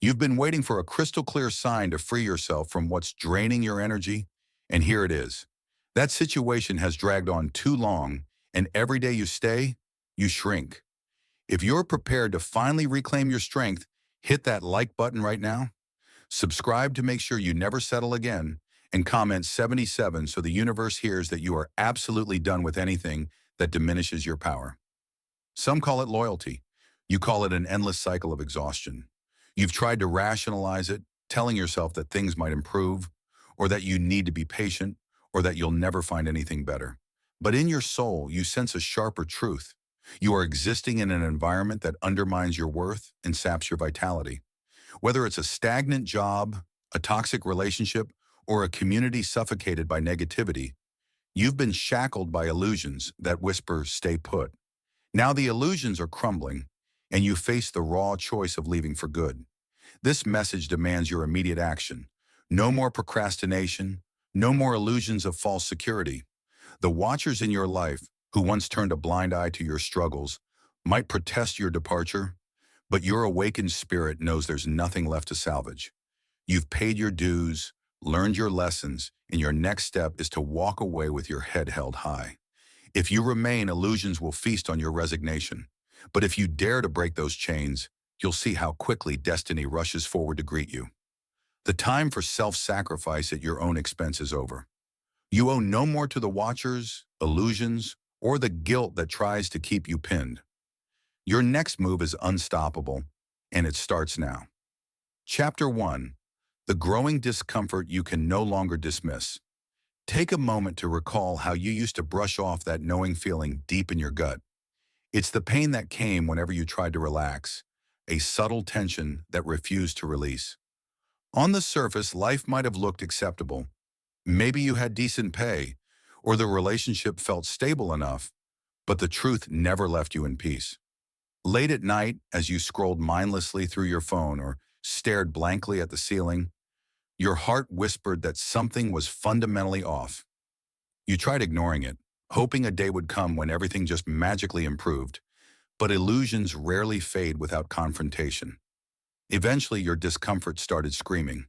You've been waiting for a crystal clear sign to free yourself from what's draining your energy, and here it is. That situation has dragged on too long, and every day you stay, you shrink. If you're prepared to finally reclaim your strength, hit that like button right now, subscribe to make sure you never settle again, and comment 77 so the universe hears that you are absolutely done with anything that diminishes your power. Some call it loyalty. You call it an endless cycle of exhaustion. You've tried to rationalize it, telling yourself that things might improve, or that you need to be patient, or that you'll never find anything better. But in your soul, you sense a sharper truth. You are existing in an environment that undermines your worth and saps your vitality. Whether it's a stagnant job, a toxic relationship, or a community suffocated by negativity, you've been shackled by illusions that whisper, "Stay put." Now the illusions are crumbling, and you face the raw choice of leaving for good. This message demands your immediate action. No more procrastination, no more illusions of false security. The watchers in your life, who once turned a blind eye to your struggles, might protest your departure, but your awakened spirit knows there's nothing left to salvage. You've paid your dues, learned your lessons, and your next step is to walk away with your head held high. If you remain, illusions will feast on your resignation. But if you dare to break those chains, you'll see how quickly destiny rushes forward to greet you. The time for self-sacrifice at your own expense is over. You owe no more to the watchers, illusions, or the guilt that tries to keep you pinned. Your next move is unstoppable, and it starts now. Chapter 1. The growing discomfort you can no longer dismiss. Take a moment to recall how you used to brush off that knowing feeling deep in your gut. It's the pain that came whenever you tried to relax, a subtle tension that refused to release. On the surface, life might have looked acceptable. Maybe you had decent pay, or the relationship felt stable enough, but the truth never left you in peace. Late at night, as you scrolled mindlessly through your phone or stared blankly at the ceiling, your heart whispered that something was fundamentally off. You tried ignoring it, hoping a day would come when everything just magically improved, but illusions rarely fade without confrontation. Eventually, your discomfort started screaming.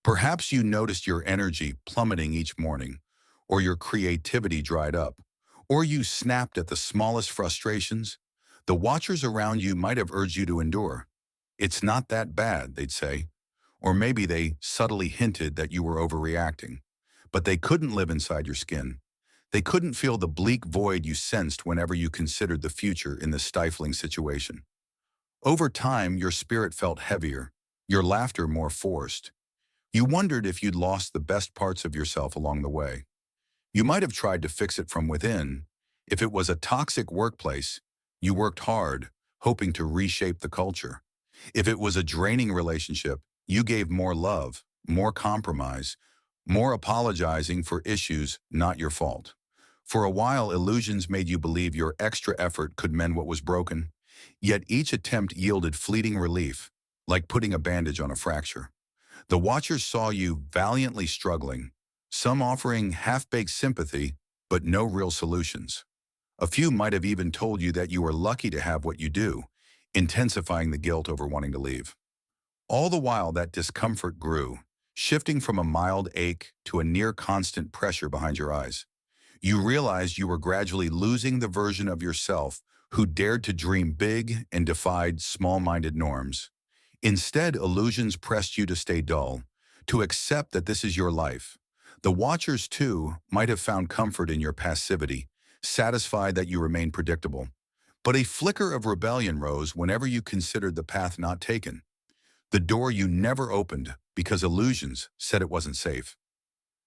Perhaps you noticed your energy plummeting each morning, or your creativity dried up, or you snapped at the smallest frustrations. The watchers around you might have urged you to endure. "It's not that bad," they'd say. Or maybe they subtly hinted that you were overreacting. But they couldn't live inside your skin. They couldn't feel the bleak void you sensed whenever you considered the future in this stifling situation. Over time, your spirit felt heavier, your laughter more forced. You wondered if you'd lost the best parts of yourself along the way. You might have tried to fix it from within. If it was a toxic workplace, you worked hard, hoping to reshape the culture. If it was a draining relationship, you gave more love, more compromise, more apologizing for issues not your fault. For a while, illusions made you believe your extra effort could mend what was broken, yet each attempt yielded fleeting relief, like putting a bandage on a fracture. The watchers saw you valiantly struggling, some offering half-baked sympathy, but no real solutions. A few might have even told you that you were lucky to have what you do, intensifying the guilt over wanting to leave. All the while, that discomfort grew, shifting from a mild ache to a near-constant pressure behind your eyes. You realized you were gradually losing the version of yourself who dared to dream big and defied small-minded norms. Instead, illusions pressed you to stay dull, to accept that this is your life. The watchers, too, might have found comfort in your passivity, satisfied that you remained predictable. But a flicker of rebellion rose whenever you considered the path not taken, the door you never opened because illusions said it wasn't safe.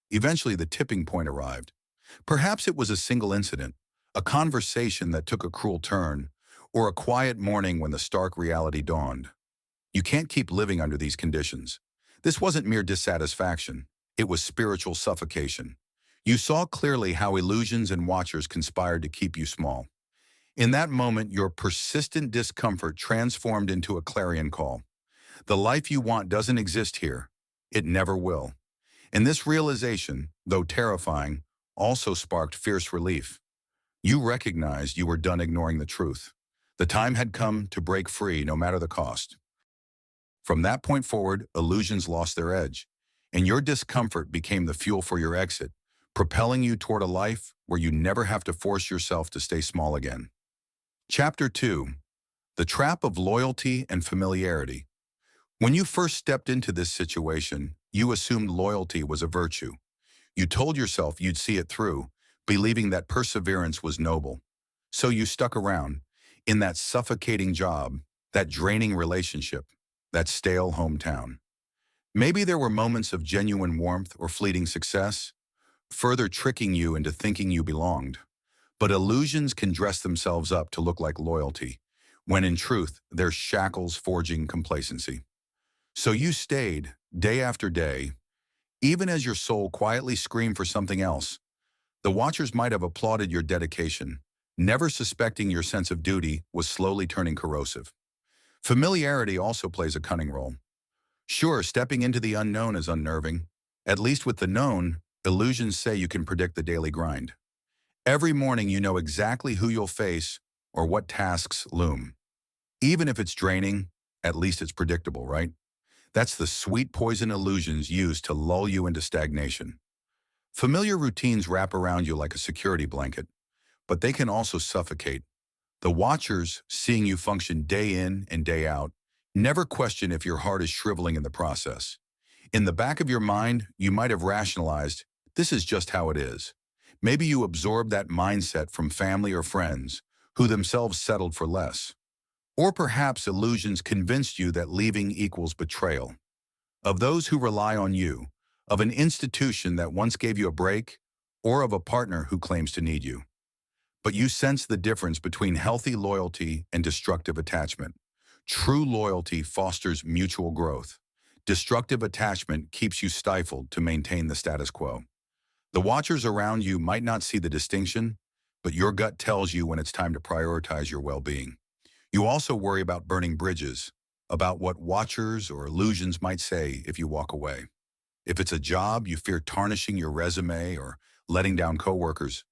Eventually, the tipping point arrived. Perhaps it was a single incident, a conversation that took a cruel turn, or a quiet morning when the stark reality dawned. You can't keep living under these conditions. This wasn't mere dissatisfaction. It was spiritual suffocation. You saw clearly how illusions and watchers conspired to keep you small. In that moment, your persistent discomfort transformed into a clarion call. The life you want doesn't exist here. It never will. And this realization, though terrifying, also sparked fierce relief. You recognized you were done ignoring the truth. The time had come to break free, no matter the cost. From that point forward, illusions lost their edge, and your discomfort became the fuel for your exit, propelling you toward a life where you never have to force yourself to stay small again. Chapter 2. The Trap of Loyalty and Familiarity. When you first stepped into this situation, you assumed loyalty was a virtue. You told yourself you'd see it through, believing that perseverance was noble. So you stuck around, in that suffocating job, that draining relationship, that stale hometown. Maybe there were moments of genuine warmth or fleeting success, further tricking you into thinking you belonged. But illusions can dress themselves up to look like loyalty, when in truth, they're shackles forging complacency. So you stayed, day after day, even as your soul quietly screamed for something else. The watchers might have applauded your dedication, never suspecting your sense of duty was slowly turning corrosive. Familiarity also plays a cunning role. Sure, stepping into the unknown is unnerving. At least with the known, illusions say you can predict the daily grind. Every morning you know exactly who you'll face or what tasks loom. Even if it's draining, at least it's predictable, right? That's the sweet poison illusions use to lull you into stagnation. Familiar routines wrap around you like a security blanket, but they can also suffocate. The watchers, seeing you function day in and day out, never question if your heart is shriveling in the process. In the back of your mind, you might have rationalized, this is just how it is. Maybe you absorbed that mindset from family or friends, who themselves settled for less. Or perhaps illusions convinced you that leaving equals betrayal. Of those who rely on you, of an institution that once gave you a break, or of a partner who claims to need you. But you sense the difference between healthy loyalty and destructive attachment. True loyalty fosters mutual growth. Destructive attachment keeps you stifled to maintain the status quo. The watchers around you might not see the distinction, but your gut tells you when it's time to prioritize your well-being. You also worry about burning bridges, about what watchers or illusions might say if you walk away. If it's a job, you fear tarnishing your resume or letting down coworkers.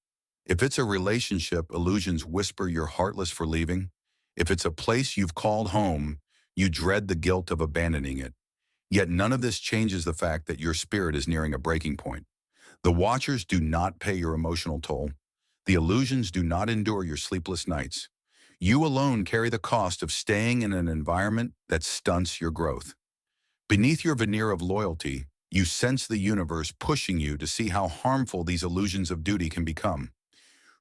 If it's a relationship, illusions whisper you're heartless for leaving. If it's a place you've called home, you dread the guilt of abandoning it. Yet none of this changes the fact that your spirit is nearing a breaking point. The watchers do not pay your emotional toll. The illusions do not endure your sleepless nights. You alone carry the cost of staying in an environment that stunts your growth. Beneath your veneer of loyalty, you sense the universe pushing you to see how harmful these illusions of duty can become.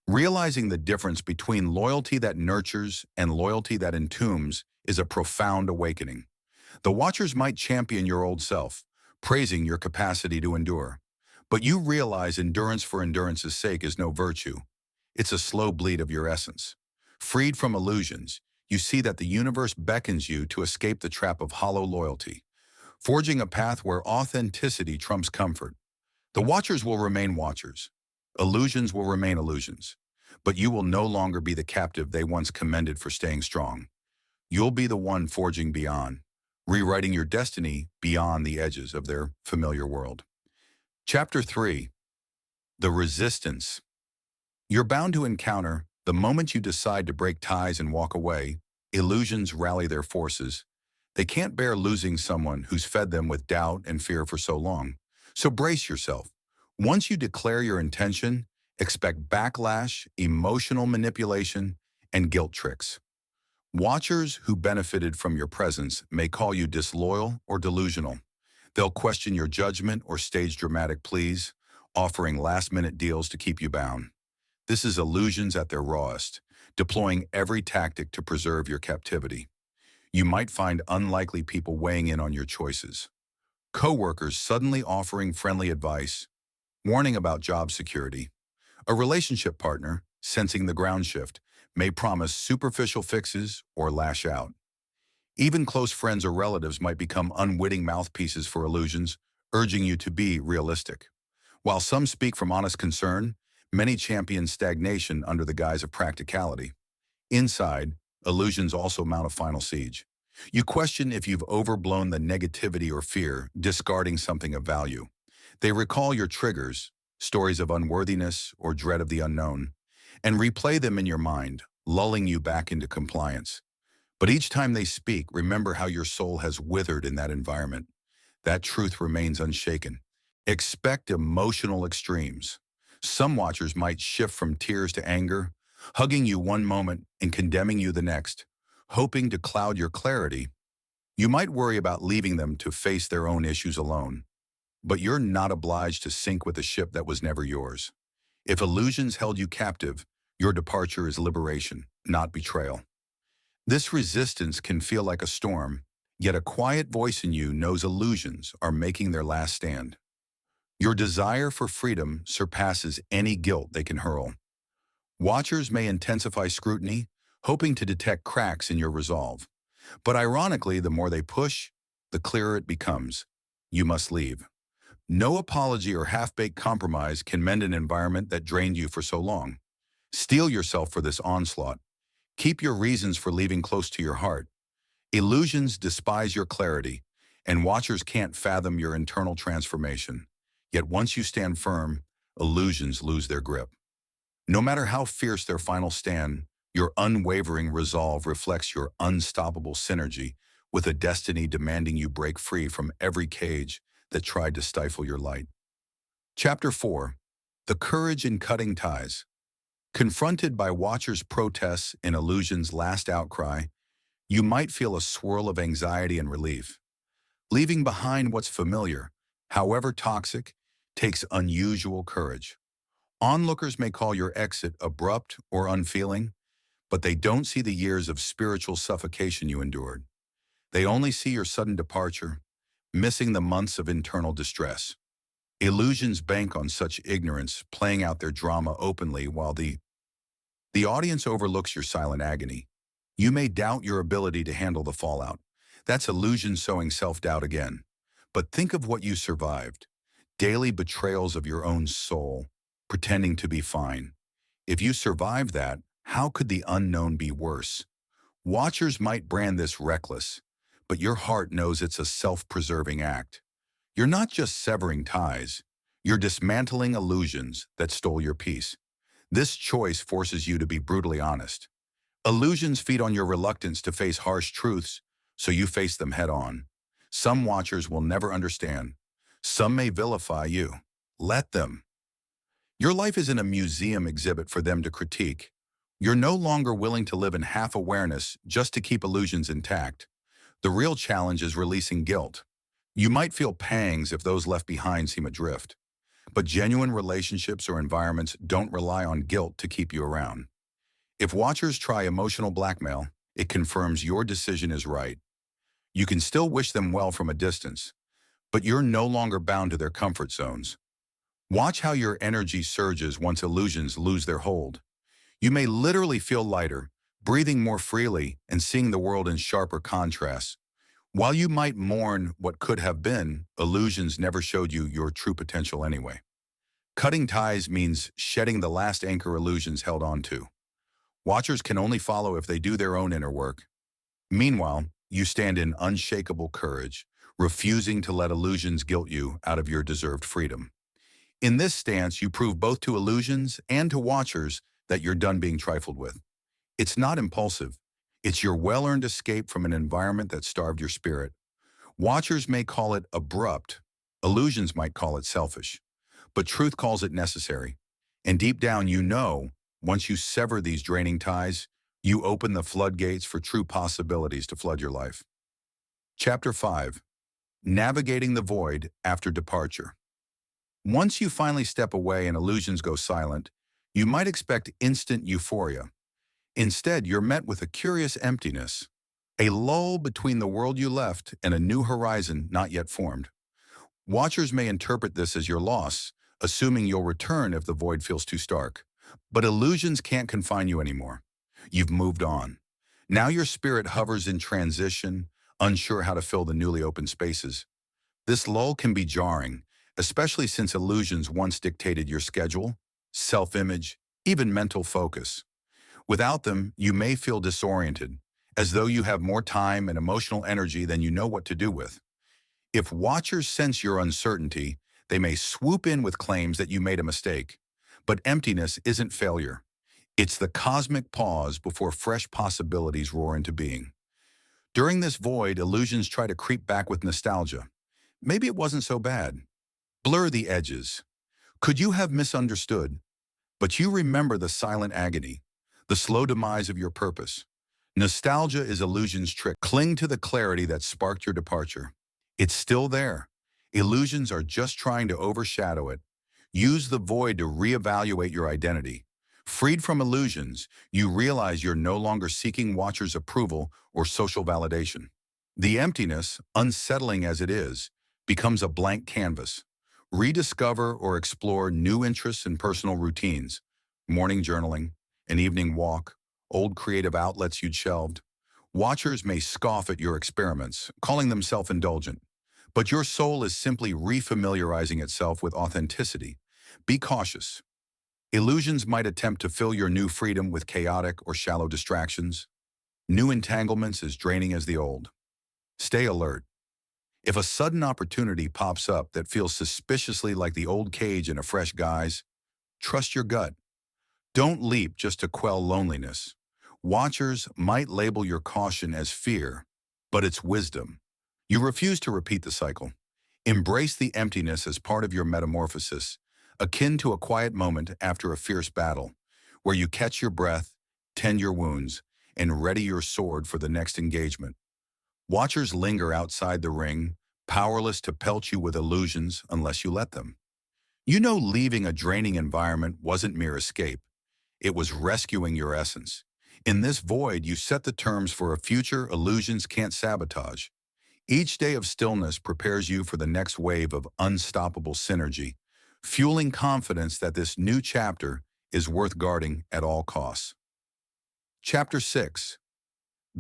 Realizing the difference between loyalty that nurtures and loyalty that entombs is a profound awakening. The watchers might champion your old self, praising your capacity to endure. But you realize endurance for endurance's sake is no virtue. It's a slow bleed of your essence. Freed from illusions, you see that the universe beckons you to escape the trap of hollow loyalty, forging a path where authenticity trumps comfort. The watchers will remain watchers. Illusions will remain illusions. But you will no longer be the captive they once commended for staying strong. You'll be the one forging beyond, rewriting your destiny beyond the edges of their familiar world. Chapter 3. The Resistance. You're bound to encounter, the moment you decide to break ties and walk away, illusions rally their forces. They can't bear losing someone who's fed them with doubt and fear for so long. So brace yourself. Once you declare your intention, expect backlash, emotional manipulation, and guilt tricks. Watchers who benefited from your presence may call you disloyal or delusional. They'll question your judgment or stage dramatic pleas, offering last-minute deals to keep you bound. This is illusions at their rawest, deploying every tactic to preserve your captivity. You might find unlikely people weighing in on your choices. Coworkers suddenly offering friendly advice, warning about job security. A relationship partner, sensing the ground shift, may promise superficial fixes or lash out. Even close friends or relatives might become unwitting mouthpieces for illusions, urging you to be realistic. While some speak from honest concern, many champion stagnation under the guise of practicality. Inside, illusions also mount a final siege. You question if you've overblown the negativity or fear, discarding something of value. They recall your triggers, stories of unworthiness or dread of the unknown, and replay them in your mind, lulling you back into compliance. But each time they speak, remember how your soul has withered in that environment. That truth remains unshaken. Expect emotional extremes. Some watchers might shift from tears to anger, hugging you one moment and condemning you the next, hoping to cloud your clarity. You might worry about leaving them to face their own issues alone, but you're not obliged to sink with a ship that was never yours. If illusions held you captive, your departure is liberation, not betrayal. This resistance can feel like a storm, yet a quiet voice in you knows illusions are making their last stand. Your desire for freedom surpasses any guilt they can hurl. Watchers may intensify scrutiny, hoping to detect cracks in your resolve. But ironically, the more they push, the clearer it becomes. You must leave. No apology or half-baked compromise can mend an environment that drained you for so long. Steel yourself for this onslaught. Keep your reasons for leaving close to your heart. Illusions despise your clarity, and watchers can't fathom your internal transformation. Yet once you stand firm, illusions lose their grip. No matter how fierce their final stand, your unwavering resolve reflects your unstoppable synergy with a destiny demanding you break free from every cage that tried to stifle your light. Chapter 4. The Courage in Cutting Ties. Confronted by watchers' protests in illusion's last outcry, you might feel a swirl of anxiety and relief. Leaving behind what's familiar, however toxic, takes unusual courage. Onlookers may call your exit abrupt or unfeeling, but they don't see the years of spiritual suffocation you endured. They only see your sudden departure, missing the months of internal distress. Illusions bank on such ignorance, playing out their drama openly while the audience overlooks your silent agony. You may doubt your ability to handle the fallout. That's illusion sowing self-doubt again. But think of what you survived. Daily betrayals of your own soul, pretending to be fine. If you survived that, how could the unknown be worse? Watchers might brand this reckless, but your heart knows it's a self-preserving act. You're not just severing ties, you're dismantling illusions that stole your peace. This choice forces you to be brutally honest. Illusions feed on your reluctance to face harsh truths, so you face them head on. Some watchers will never understand. Some may vilify you. Let them. Your life isn't a museum exhibit for them to critique. You're no longer willing to live in half-awareness just to keep illusions intact. The real challenge is releasing guilt. You might feel pangs if those left behind seem adrift. But genuine relationships or environments don't rely on guilt to keep you around. If watchers try emotional blackmail, it confirms your decision is right. You can still wish them well from a distance, but you're no longer bound to their comfort zones. Watch how your energy surges once illusions lose their hold. You may literally feel lighter, breathing more freely, and seeing the world in sharper contrasts. While you might mourn what could have been, illusions never showed you your true potential anyway. Cutting ties means shedding the last anchor illusions held on to. Watchers can only follow if they do their own inner work. Meanwhile, you stand in unshakable courage, refusing to let illusions guilt you out of your deserved freedom. In this stance, you prove both to illusions and to watchers that you're done being trifled with. It's not impulsive. It's your well-earned escape from an environment that starved your spirit. Watchers may call it abrupt. Illusions might call it selfish. But truth calls it necessary. And deep down, you know, once you sever these draining ties, you open the floodgates for true possibilities to flood your life. Chapter 5. Navigating the Void After Departure. Once you finally step away and illusions go silent, you might expect instant euphoria. Instead, you're met with a curious emptiness, a lull between the world you left and a new horizon not yet formed. Watchers may interpret this as your loss, assuming you'll return if the void feels too stark. But illusions can't confine you anymore. You've moved on. Now your spirit hovers in transition, unsure how to fill the newly opened spaces. This lull can be jarring, especially since illusions once dictated your schedule, self-image, even mental focus. Without them, you may feel disoriented, as though you have more time and emotional energy than you know what to do with. If watchers sense your uncertainty, they may swoop in with claims that you made a mistake. But emptiness isn't failure. It's the cosmic pause before fresh possibilities roar into being. During this void, illusions try to creep back with nostalgia. Maybe it wasn't so bad. Blur the edges. Could you have misunderstood? But you remember the silent agony, the slow demise of your purpose. Nostalgia is illusion's trick. Cling to the clarity that sparked your departure. It's still there. Illusions are just trying to overshadow it. Use the void to reevaluate your identity. Freed from illusions, you realize you're no longer seeking watchers' approval or social validation. The emptiness, unsettling as it is, becomes a blank canvas. Rediscover or explore new interests and personal routines. Morning journaling, an evening walk, old creative outlets you'd shelved. Watchers may scoff at your experiments, calling them self-indulgent. But your soul is simply refamiliarizing itself with authenticity. Be cautious. Illusions might attempt to fill your new freedom with chaotic or shallow distractions. New entanglements as draining as the old. Stay alert. If a sudden opportunity pops up that feels suspiciously like the old cage in a fresh guise, trust your gut. Don't leap just to quell loneliness. Watchers might label your caution as fear, but it's wisdom. You refuse to repeat the cycle. Embrace the emptiness as part of your metamorphosis, akin to a quiet moment after a fierce battle, where you catch your breath, tend your wounds, and ready your sword for the next engagement. Watchers linger outside the ring, powerless to pelt you with illusions unless you let them. You know leaving a draining environment wasn't mere escape. It was rescuing your essence. In this void, you set the terms for a future illusions can't sabotage. Each day of stillness prepares you for the next wave of unstoppable synergy, fueling confidence that this new chapter is worth guarding at all costs. Chapter 6.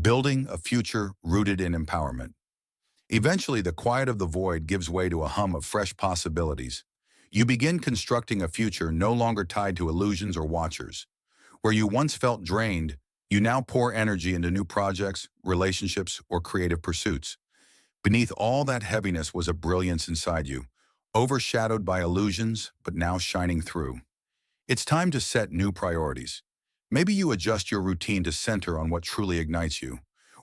Building a future rooted in empowerment. Eventually, the quiet of the void gives way to a hum of fresh possibilities. You begin constructing a future no longer tied to illusions or watchers. Where you once felt drained, you now pour energy into new projects, relationships, or creative pursuits. Beneath all that heaviness was a brilliance inside you, overshadowed by illusions, but now shining through. It's time to set new priorities. Maybe you adjust your routine to center on what truly ignites you,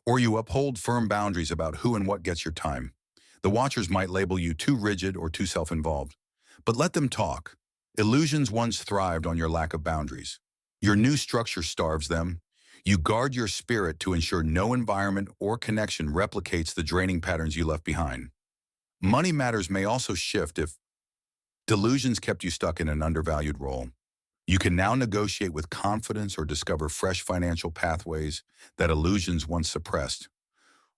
or you uphold firm boundaries about who and what gets your time. The watchers might label you too rigid or too self-involved, but let them talk. Illusions once thrived on your lack of boundaries. Your new structure starves them. You guard your spirit to ensure no environment or connection replicates the draining patterns you left behind. Money matters may also shift if delusions kept you stuck in an undervalued role. You can now negotiate with confidence or discover fresh financial pathways that illusions once suppressed.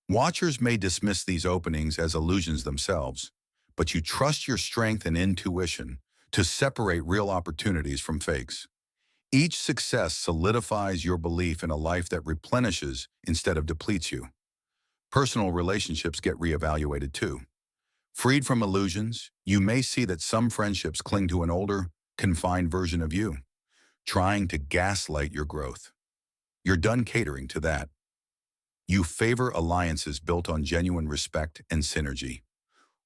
Watchers may dismiss these openings as illusions themselves, but you trust your strength and intuition to separate real opportunities from fakes. Each success solidifies your belief in a life that replenishes instead of depletes you. Personal relationships get reevaluated too. Freed from illusions, you may see that some friendships cling to an older, confined version of you, trying to gaslight your growth. You're done catering to that. You favor alliances built on genuine respect and synergy.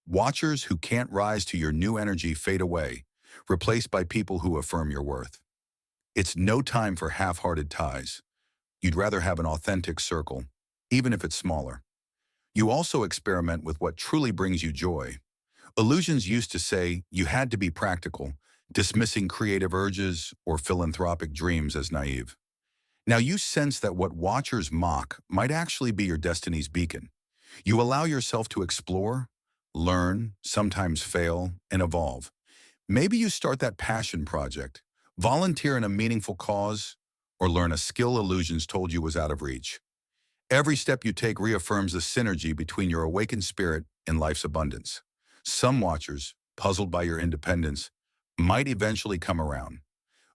Watchers who can't rise to your new energy fade away, replaced by people who affirm your worth. It's no time for half-hearted ties. You'd rather have an authentic circle, even if it's smaller. You also experiment with what truly brings you joy. Illusions used to say you had to be practical, dismissing creative urges or philanthropic dreams as naive. Now you sense that what watchers mock might actually be your destiny's beacon. You allow yourself to explore, learn, sometimes fail, and evolve. Maybe you start that passion project, volunteer in a meaningful cause, or learn a skill illusions told you was out of reach. Every step you take reaffirms the synergy between your awakened spirit and life's abundance. Some watchers, puzzled by your independence, might eventually come around.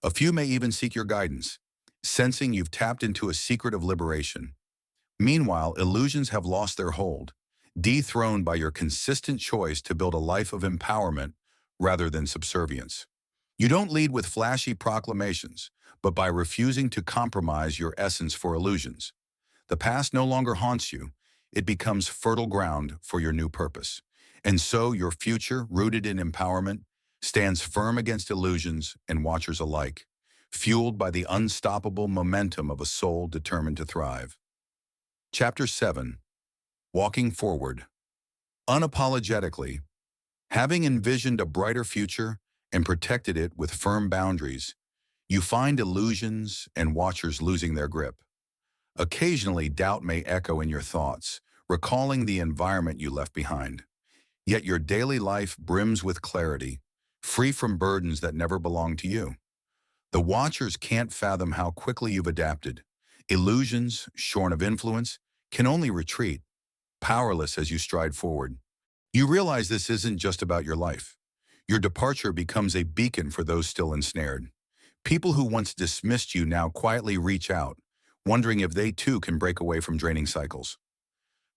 A few may even seek your guidance, sensing you've tapped into a secret of liberation. Meanwhile, illusions have lost their hold, dethroned by your consistent choice to build a life of empowerment rather than subservience. You don't lead with flashy proclamations, but by refusing to compromise your essence for illusions. The past no longer haunts you. It becomes fertile ground for your new purpose. And so your future, rooted in empowerment, stands firm against illusions and watchers alike, fueled by the unstoppable momentum of a soul determined to thrive. Chapter 7. walking forward, unapologetically, having envisioned a brighter future and protected it with firm boundaries. You find illusions and watchers losing their grip. Occasionally, doubt may echo in your thoughts, recalling the environment you left behind. Yet your daily life brims with clarity, free from burdens that never belonged to you. The watchers can't fathom how quickly you've adapted. Illusions, shorn of influence, can only retreat, powerless as you stride forward. You realize this isn't just about your life. Your departure becomes a beacon for those still ensnared. People who once dismissed you now quietly reach out, wondering if they too can break away from draining cycles.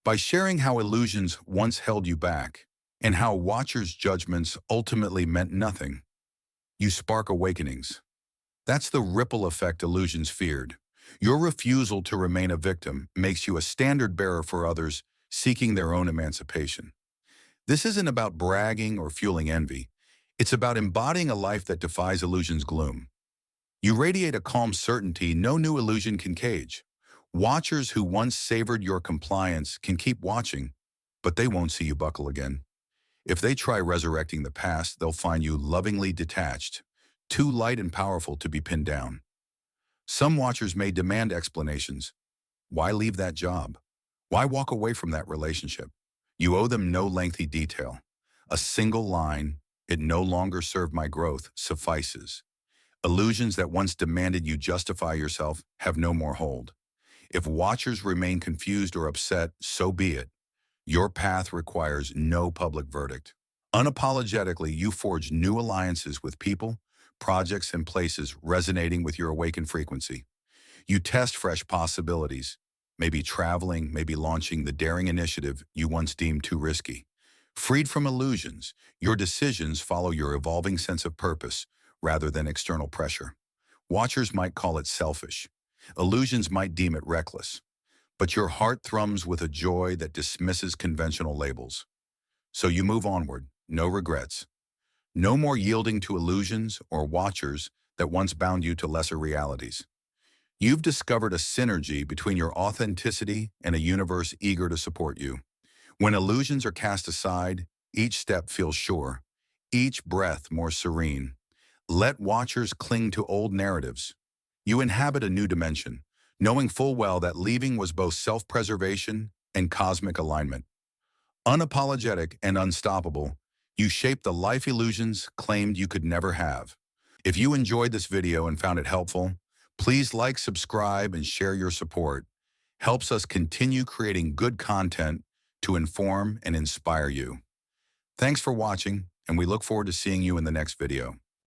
By sharing how illusions once held you back, and how watchers' judgments ultimately meant nothing, you spark awakenings. That's the ripple effect illusions feared. Your refusal to remain a victim makes you a standard bearer for others seeking their own emancipation. This isn't about bragging or fueling envy. It's about embodying a life that defies illusion's gloom. You radiate a calm certainty no new illusion can cage. Watchers who once savored your compliance can keep watching, but they won't see you buckle again. If they try resurrecting the past, they'll find you lovingly detached, too light and powerful to be pinned down. Some watchers may demand explanations. Why leave that job? Why walk away from that relationship? You owe them no lengthy detail. A single line, "It no longer served my growth," suffices. Illusions that once demanded you justify yourself have no more hold. If watchers remain confused or upset, so be it. Your path requires no public verdict. Unapologetically, you forge new alliances with people, projects, and places resonating with your awakened frequency. You test fresh possibilities, maybe traveling, maybe launching the daring initiative you once deemed too risky. Freed from illusions, your decisions follow your evolving sense of purpose rather than external pressure. Watchers might call it selfish. Illusions might deem it reckless. But your heart thrums with a joy that dismisses conventional labels. So you move onward, no regrets. No more yielding to illusions or watchers that once bound you to lesser realities. You've discovered a synergy between your authenticity and a universe eager to support you. When illusions are cast aside, each step feels sure, each breath more serene. Let watchers cling to old narratives. You inhabit a new dimension, knowing full well that leaving was both self-preservation and cosmic alignment. Unapologetic and unstoppable, you shape the life illusions claimed you could never have. If you enjoyed this video and found it helpful, please like, subscribe, and share your support. Helps us continue creating good content to inform and inspire you. Thanks for watching, and we look forward to seeing you in the next video.